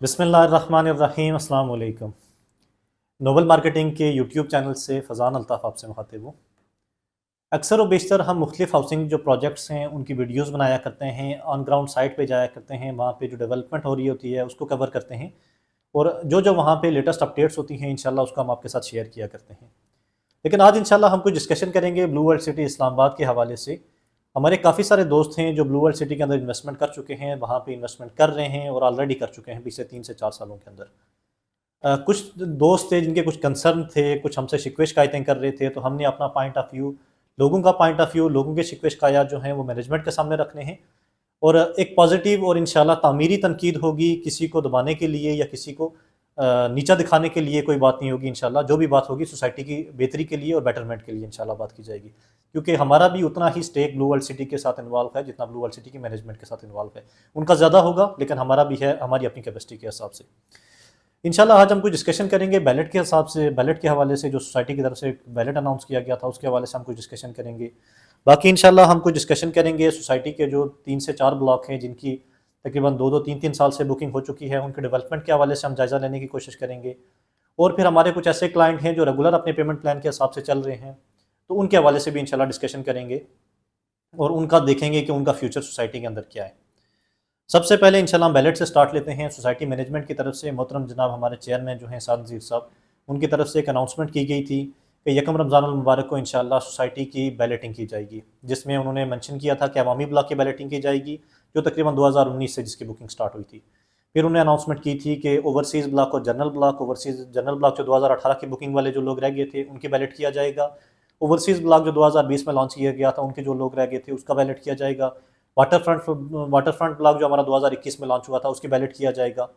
बिस्मिल्लाहिर्रहमानिर्रहीम अस्सलाम वालेकुम। नोबल मार्केटिंग के यूट्यूब चैनल से फ़ज़ान अल्ताफ़ आपसे मुखातिब हूँ। अक्सर व बेशतर हम मुख्तलिफ़ हाउसिंग जो प्रोजेक्ट्स हैं उनकी वीडियोज़ बनाया करते हैं, ऑन ग्राउंड साइट पे जाया करते हैं, वहाँ पे जो डेवलपमेंट हो रही होती है उसको कवर करते हैं और जो वहाँ पे लेटेस्ट अपडेट्स होती हैं इंशाल्लाह उसको हम आपके साथ शेयर किया करते हैं। लेकिन आज इंशाल्लाह हम कुछ डिस्कशन करेंगे ब्लू वर्ल्ड सिटी इस्लामाबाद के हवाले से। हमारे काफ़ी सारे दोस्त हैं जो ब्लू वर्ल्ड सिटी के अंदर इन्वेस्टमेंट कर चुके हैं, वहाँ पे इन्वेस्टमेंट कर रहे हैं और ऑलरेडी कर चुके हैं पिछले 3 से 4 सालों के अंदर। कुछ दोस्त थे जिनके कुछ कंसर्न थे, कुछ हमसे शिकवे-शिकायतें कर रहे थे, तो हमने अपना पॉइंट ऑफ व्यू, लोगों का पॉइंट ऑफ व्यू, लोगों के शिकवे-शिकायत जो हैं वो मैनेजमेंट के सामने रखने हैं और एक पॉजिटिव और इंशाल्लाह तामीरी तनकीद होगी, किसी को दबाने के लिए या किसी को नीचा दिखाने के लिए कोई बात नहीं होगी इंशाल्लाह। जो भी बात होगी सोसाइटी की बेहतरी के लिए और बेटरमेंट के लिए इंशाल्लाह बात की जाएगी। क्योंकि हमारा भी उतना ही स्टेक ब्लू वर्ल्ड सिटी के साथ इन्वॉल्व है जितना ब्लू वर्ल्ड सिटी की मैनेजमेंट के साथ इन्वॉल्व है। उनका ज़्यादा होगा लेकिन हमारा भी है, हमारी अपनी कैपेसिटी के हिसाब से। इंशाल्लाह आज हम कुछ डिस्कशन करेंगे बैलेट के हिसाब से, बैलेट के हवाले से, जो सोसाइटी की तरफ से बैलेट अनाउंस किया गया था उसके हवाले से हम कुछ डिस्कशन करेंगे। बाकी इंशाल्लाह हम कुछ डिस्कशन करेंगे सोसाइटी के जो 3 से 4 ब्लॉक हैं जिनकी तकरीबन 2-2, 3-3 साल से बुकिंग हो चुकी है, उनके डेवलपमेंट के हवाले से हम जायज़ा लेने की कोशिश करेंगे। और फिर हमारे कुछ ऐसे क्लाइंट हैं जो रेगुलर अपने पेमेंट प्लान के हिसाब से चल रहे हैं, तो उनके हवाले से भी इंशाल्लाह डिस्कशन करेंगे और उनका देखेंगे कि उनका फ्यूचर सोसाइटी के अंदर क्या है। सबसे पहले इंशाल्लाह हम बैलेट से स्टार्ट लेते हैं। सोसाइटी मैनेजमेंट की तरफ से मोहतरम जनाब हमारे चेयरमैन जो हैं साद नज़ीर साहब, उनकी तरफ से एक अनाउंसमेंट की गई थी कि यकम रमज़ानुल मुबारक को इंशाल्लाह सोसाइटी की बैलेटिंग की जाएगी, जिसमें उन्होंने मेंशन किया था कि अवामी ब्लॉक की बैलेटिंग की जाएगी, जो तकरीबन 2019 से जिसकी बुकिंग स्टार्ट हुई थी। फिर उन्होंने अनाउंसमेंट की थी कि ओवरसीज़ ब्लॉक और जनरल ब्लॉक जो 2018 की बुकिंग वाले जो लोग रह गए थे उनकी बैलेट किया जाएगा। ओवरसीज़ ब्लॉक जो 2020 में लॉन्च किया गया था उनके जो लोग रह गए थे उसका बैलेट किया जाएगा। वाटर फ्रंट ब्लॉक जो हमारा 2021 में लॉन्च हुआ था उसकी बैलेट किया जाएगा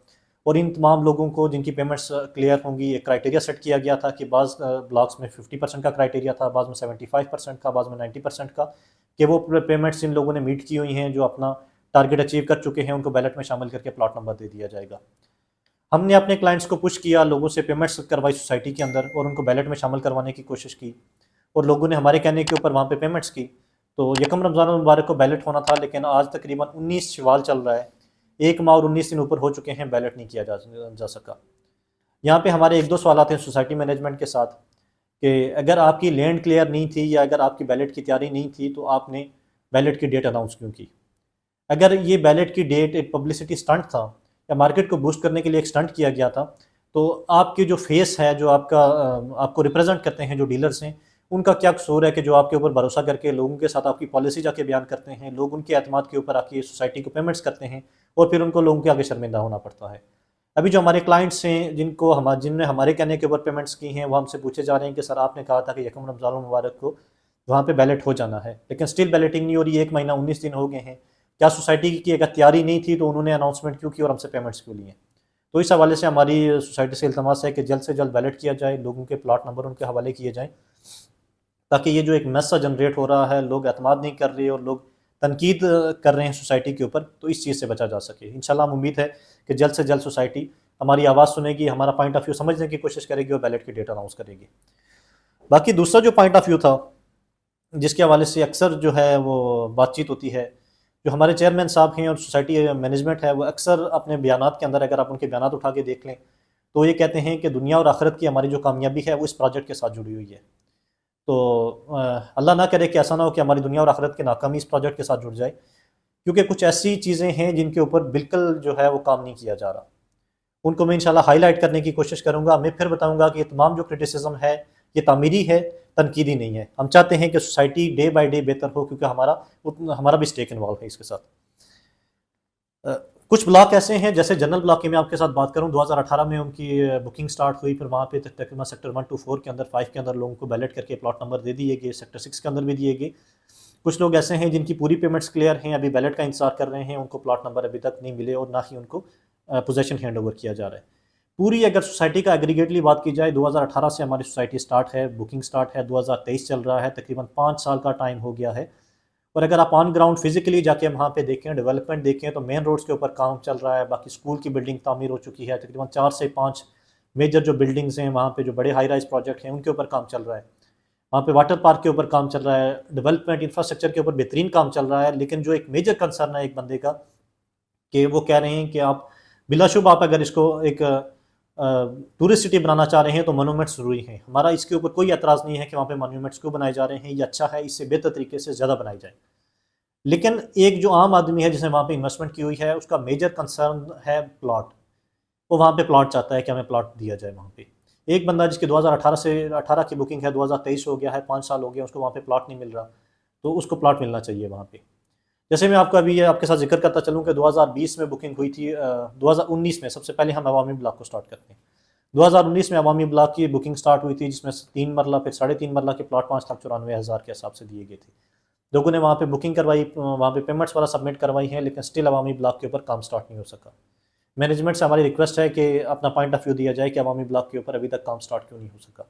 और इन तमाम लोगों को जिनकी पेमेंट्स क्लियर होंगी, एक क्राइटेरिया सेट किया गया था कि बाज़ ब्लॉक्स में 50% का क्राइटेरिया था, बाज़ में 75% का, बाज़ में 90% का, कि वो पेमेंट्स जिन लोगों ने मीट की हुई हैं, जो अपना टारगेट अचीव कर चुके हैं, उनको बैलेट में शामिल करके प्लॉट नंबर दे दिया जाएगा। हमने अपने क्लाइंट्स को पुश किया, लोगों से पेमेंट्स करवाई सोसाइटी के अंदर और उनको बैलेट में शामिल करवाने की कोशिश की और लोगों ने हमारे कहने के ऊपर वहाँ पे पेमेंट्स की। तो यकम रमज़ान मुबारक को बैलेट होना था लेकिन आज तकरीबन 19 शवाल चल रहा है, 1 माह और 19 दिन ऊपर हो चुके हैं, बैलेट नहीं किया जा सका। यहाँ पे हमारे 1-2 सवालात हैं सोसाइटी मैनेजमेंट के साथ कि अगर आपकी लैंड क्लियर नहीं थी या अगर आपकी बैलेट की तैयारी नहीं थी तो आपने बैलेट की डेट अनाउंस क्यों की? अगर ये बैलेट की डेट एक पब्लिसिटी स्टंट था या मार्केट को बूस्ट करने के लिए एक स्टंट किया गया था, तो आपकी जो फेस है, जो आपका आपको रिप्रेजेंट करते हैं जो डीलर्स हैं, उनका क्या कसूर है कि जो आपके ऊपर भरोसा करके लोगों के साथ आपकी पॉलिसी जाके बयान करते हैं, लोग उनके एतमाद के ऊपर आके सोसाइटी को पेमेंट्स करते हैं और फिर उनको लोगों के आगे शर्मिंदा होना पड़ता है। अभी जो हमारे क्लाइंट्स हैं जिनने हमारे कहने के ऊपर पेमेंट्स की हैं, वो हमसे पूछे जा रहे हैं कि सर आपने कहा था कि यकम रमज़ान मुबारक को वहाँ पे बैलेट हो जाना है, लेकिन स्टिल बैलेटिंग नहीं हो रही है, 1 महीना 19 दिन हो गए हैं। क्या सोसाइटी की अगर तैयारी नहीं थी तो उन्होंने अनाउंसमेंट क्यों की और हमसे पेमेंट्स क्यों लिए? तो इस हवाले से हमारी सोसाइटी से इल्तमास है कि जल्द से जल्द बैलेट किया जाए, लोगों के प्लॉट नंबर उनके हवाले किए जाएँ, ताकि ये जो एक मैस सा जनरेट हो रहा है, लोग एतमाद नहीं कर रहे और लोग तनकीद कर रहे हैं सोसाइटी के ऊपर, तो इस चीज़ से बचा जा सके। इंशाल्लाह हम उम्मीद है कि जल्द से जल्द सोसाइटी हमारी आवाज़ सुनेगी, हमारा पॉइंट ऑफ व्यू समझने की कोशिश करेगी और बैलेट की डेट अनाउंस करेगी। बाकी दूसरा जो पॉइंट ऑफ व्यू था, जिसके हवाले से अक्सर जो है वो बातचीत होती है, जो हमारे चेयरमैन साहब हैं और सोसाइटी मैनेजमेंट है, वो अक्सर अपने बयानात के अंदर अगर आप उनके बयानात उठा के देख लें, तो ये कहते हैं कि दुनिया और आखिरत की हमारी जो कामयाबी है वो इस प्रोजेक्ट के साथ जुड़ी हुई है। तो अल्लाह ना करे कि ऐसा ना हो कि हमारी दुनिया और आखिरत की नाकामी इस प्रोजेक्ट के साथ जुड़ जाए, क्योंकि कुछ ऐसी चीज़ें हैं जिनके ऊपर बिल्कुल जो है वो काम नहीं किया जा रहा। उनको मैं इंशाल्लाह हाईलाइट करने की कोशिश करूँगा। मैं फिर बताऊँगा कि ये तमाम जो क्रिटिसिज्म है, ये तामीरी है, तनकीदी नहीं है। हम चाहते हैं कि सोसाइटी डे बाय डे बेहतर हो, क्योंकि हमारा भी स्टेक इन्वॉल्व है इसके साथ। अ, कुछ ब्लॉक ऐसे हैं, जैसे जनरल ब्लॉक की मैं आपके साथ बात करूं, 2018 में उनकी बुकिंग स्टार्ट हुई, फिर वहाँ पे तकरीबन सेक्टर 1 to 4 के अंदर, 5 के अंदर लोगों को बैलेट करके प्लॉट नंबर दे दिए गए, सेक्टर 6 के अंदर भी दिए गए। कुछ लोग ऐसे हैं जिनकी पूरी पेमेंट्स क्लियर हैं, अभी बैलेट का इंतजार कर रहे हैं, उनको प्लॉट नंबर अभी तक नहीं मिले और ना ही उनको पोजेसन हैंड ओवर किया जा रहा है। पूरी अगर सोसाइटी का एग्रीगेटली बात की जाए, 2018 से हमारी सोसाइटी स्टार्ट है, बुकिंग स्टार्ट है, 2023 चल रहा है, तकरीबन 5 साल का टाइम हो गया है। और अगर आप ऑन ग्राउंड फिजिकली जाके वहाँ पे देखें, डेवलपमेंट देखें, तो मेन रोड्स के ऊपर काम चल रहा है, बाकी स्कूल की बिल्डिंग तामीर हो चुकी है, तकरीबन 4 से 5 मेजर जो बिल्डिंग्स हैं वहाँ पे, जो बड़े हाई राइज प्रोजेक्ट हैं उनके ऊपर काम चल रहा है। वहाँ पे वाटर पार्क के ऊपर काम चल रहा है, डेवलपमेंट इंफ्रास्ट्रक्चर के ऊपर बेहतरीन काम चल रहा है। लेकिन जो एक मेजर कंसर्न है एक बंदे का, कि वो कह रहे हैं कि आप बिलाशुबा आप अगर इसको एक टूरिस्ट सिटी बनाना चाह रहे हैं तो मोनूमेंट्स ज़रूरी हैं। हमारा इसके ऊपर कोई एतराज़ नहीं है कि वहाँ पे मोनूमेंट्स क्यों बनाए जा रहे हैं, ये अच्छा है, इससे बेहतर तरीके से ज़्यादा बनाए जाए। लेकिन एक जो आम आदमी है जिसने वहाँ पे इन्वेस्टमेंट की हुई है, उसका मेजर कंसर्न है प्लॉट। वो वहाँ पे प्लॉट चाहता है कि हमें प्लॉट दिया जाए वहाँ पे। एक बंदा जिसकी 2018 से 18 की बुकिंग है, 2023 हो गया है, 5 साल हो गया, उसको वहाँ पे प्लॉट नहीं मिल रहा, तो उसको प्लॉट मिलना चाहिए वहाँ पे। जैसे मैं आपको अभी ये आपके साथ ज़िक्र करता चलूँ कि 2020 में बुकिंग हुई थी, 2019 में सबसे पहले हम अवामी ब्लॉक को स्टार्ट करते हैं। 2019 में अवामी ब्लॉक की बुकिंग स्टार्ट हुई थी, जिसमें 3 मरला फिर 3.5 मरला के प्लॉट 5,94,000 के हिसाब से दिए गए थे। लोगों ने वहाँ पे बुकिंग करवाई, वहाँ पे पेमेंट्स वगैरह सबमिट करवाई हैं, लेकिन स्टिल अवामी ब्लॉक के ऊपर काम स्टार्ट नहीं हो सका। मैनेजमेंट से हमारी रिक्वेस्ट है कि अपना पॉइंट ऑफ व्यू दिया जाए कि अवामी ब्लॉक के ऊपर अभी तक काम स्टार्ट क्यों नहीं हो सका।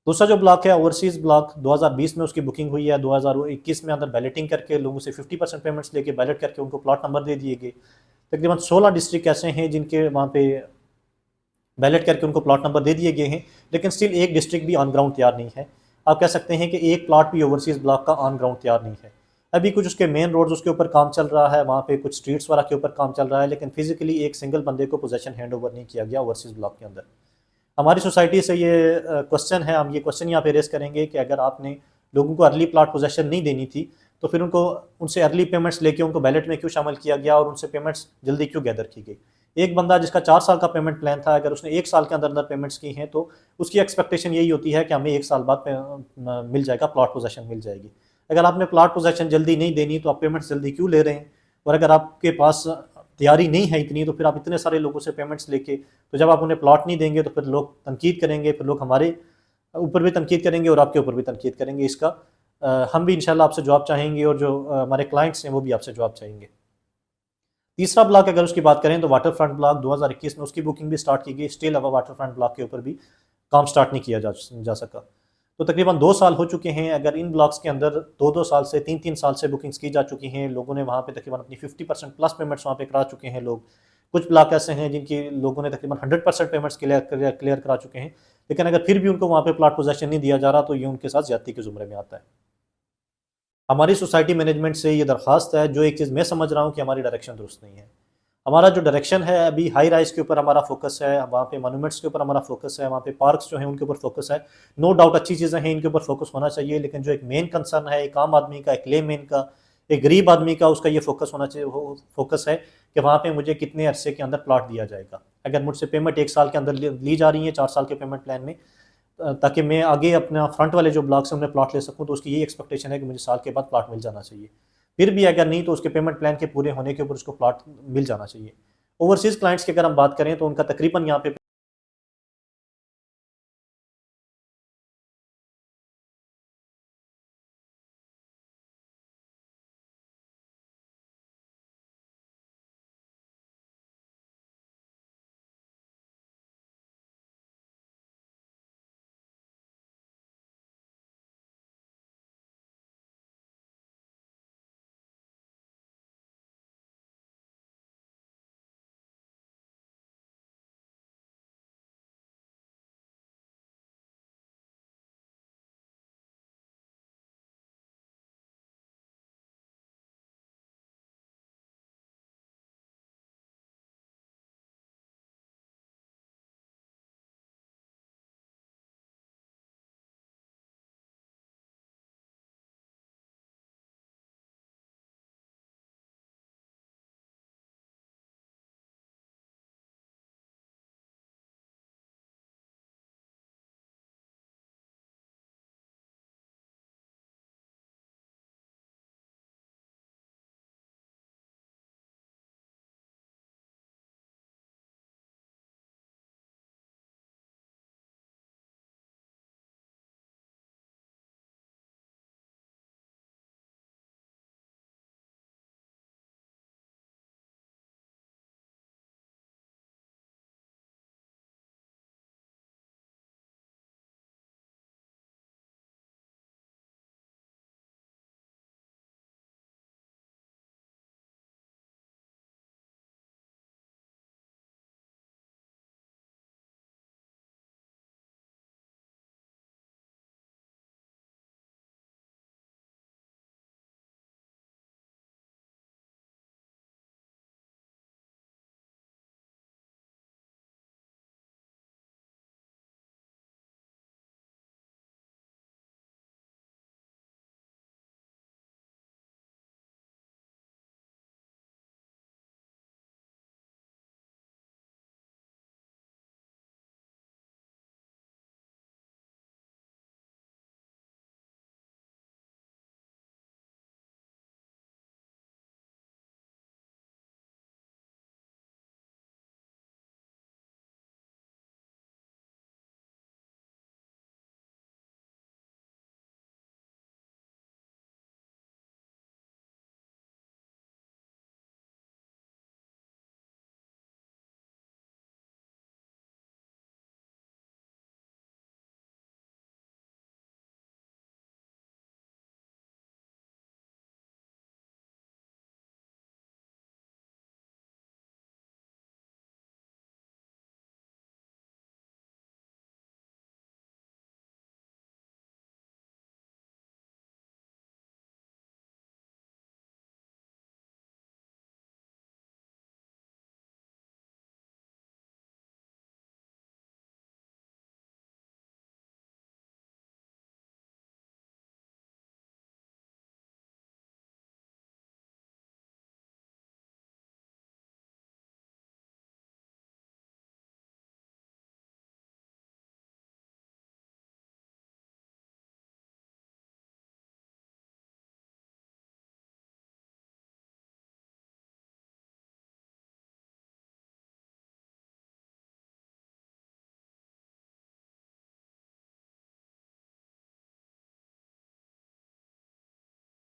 दूसरा जो ब्लॉक है ओवरसीज़ ब्लॉक, 2020 में उसकी बुकिंग हुई है, 2021 में अंदर बैलेटिंग करके लोगों से 50% पेमेंट्स लेके बैलेट करके उनको प्लॉट नंबर दे दिए गए। तकरीबन 16 डिस्ट्रिक्ट ऐसे हैं जिनके वहाँ पे बैलेट करके उनको प्लॉट नंबर दे दिए गए हैं, लेकिन स्टिल एक डिस्ट्रिक्ट भी ऑन ग्राउंड तैयार नहीं है। आप कह सकते हैं कि एक प्लॉट भी ओवरसीज़ ब्लॉक का ऑन ग्राउंड तैयार नहीं है। अभी कुछ उसके मेन रोड्स उसके ऊपर काम चल रहा है, वहाँ पे कुछ स्ट्रीट्स वगैरह के ऊपर काम चल रहा है, लेकिन फिजिकली एक सिंगल बंदे को पोजीशन हैंड ओवर नहीं किया गया ओवरसीज़ ब्लॉक के अंदर। हमारी सोसाइटी से ये क्वेश्चन है, हम ये क्वेश्चन यहाँ पे रेस करेंगे कि अगर आपने लोगों को अर्ली प्लॉट पोजेशन नहीं देनी थी, तो फिर उनको उनसे अर्ली पेमेंट्स लेके उनको बैलेट में क्यों शामिल किया गया और उनसे पेमेंट्स जल्दी क्यों गैदर की गई। एक बंदा जिसका 4 साल का पेमेंट प्लान था, अगर उसने 1 साल के अंदर अंदर पेमेंट्स की हैं, तो उसकी एक्सपेक्टेशन यही होती है कि हमें 1 साल बाद मिल जाएगा, प्लॉट पोजेशन मिल जाएगी। अगर आपने प्लॉट पोजेशन जल्दी नहीं देनी तो आप पेमेंट्स जल्दी क्यों ले रहे हैं, और अगर आपके पास तैयारी नहीं है इतनी, तो फिर आप इतने सारे लोगों से पेमेंट्स लेके, तो जब आप उन्हें प्लॉट नहीं देंगे तो फिर लोग तनकीद करेंगे, फिर लोग हमारे ऊपर भी तनकीद करेंगे और आपके ऊपर भी तनकीद करेंगे। इसका हम भी इंशाल्लाह आपसे जवाब चाहेंगे और जो हमारे क्लाइंट्स हैं वो भी आपसे जवाब चाहेंगे। तीसरा ब्लॉक अगर उसकी बात करें तो वाटर फ्रंट ब्लॉक, 2021 में उसकी बुकिंग भी स्टार्ट की गई, स्टिल अब वाटर फ्रंट ब्लॉक के ऊपर भी काम स्टार्ट नहीं किया जा सका। तो तकरीबन 2 साल हो चुके हैं। अगर इन ब्लॉक्स के अंदर 2-2 साल से 3-3 साल से बुकिंग्स की जा चुकी हैं, लोगों ने वहाँ पे तकरीबन अपनी 50% प्लस पेमेंट्स वहाँ पे करा चुके हैं लोग। कुछ ब्लॉक ऐसे हैं जिनकी लोगों ने तकरीबन 100% पेमेंट्स क्लियर करा चुके हैं, लेकिन अगर फिर भी उनको वहाँ पे प्लॉट पोजेशन नहीं दिया जा रहा, तो ये उनके साथ ज्यादती के ज़ुमरे में आता है। हमारी सोसाइटी मैनेजमेंट से ये दरख्वास्त है, जो एक चीज़ मैं समझ रहा हूँ कि हमारी डायरेक्शन दुरुस्त नहीं है। हमारा जो डायरेक्शन है अभी हाई राइज के ऊपर हमारा फोकस है, वहाँ पे मोनूमेंट्स के ऊपर हमारा फोकस है, वहाँ पे पार्क्स जो हैं उनके ऊपर फोकस है। नो डाउट अच्छी चीज़ें हैं, इनके ऊपर फोकस होना चाहिए, लेकिन जो एक मेन कंसर्न है एक आम आदमी का, एक लेमैन का, एक गरीब आदमी का, उसका ये फोकस होना चाहिए, फोकस है कि वहाँ पे मुझे कितने अरसे के अंदर प्लॉट दिया जाएगा। अगर मुझसे पेमेंट 1 साल के अंदर ली जा रही है 4 साल के पेमेंट प्लान में, ताकि मैं आगे अपना फ्रंट वाले जो ब्लॉक्स हैं उन्हें प्लॉट ले सकूँ, तो उसकी यही एक्सपेक्टेशन है कि मुझे साल के बाद प्लॉट मिल जाना चाहिए। फिर भी अगर नहीं तो उसके पेमेंट प्लान के पूरे होने के ऊपर उसको प्लॉट मिल जाना चाहिए। ओवरसीज़ क्लाइंट्स की अगर हम बात करें तो उनका तकरीबन यहाँ पे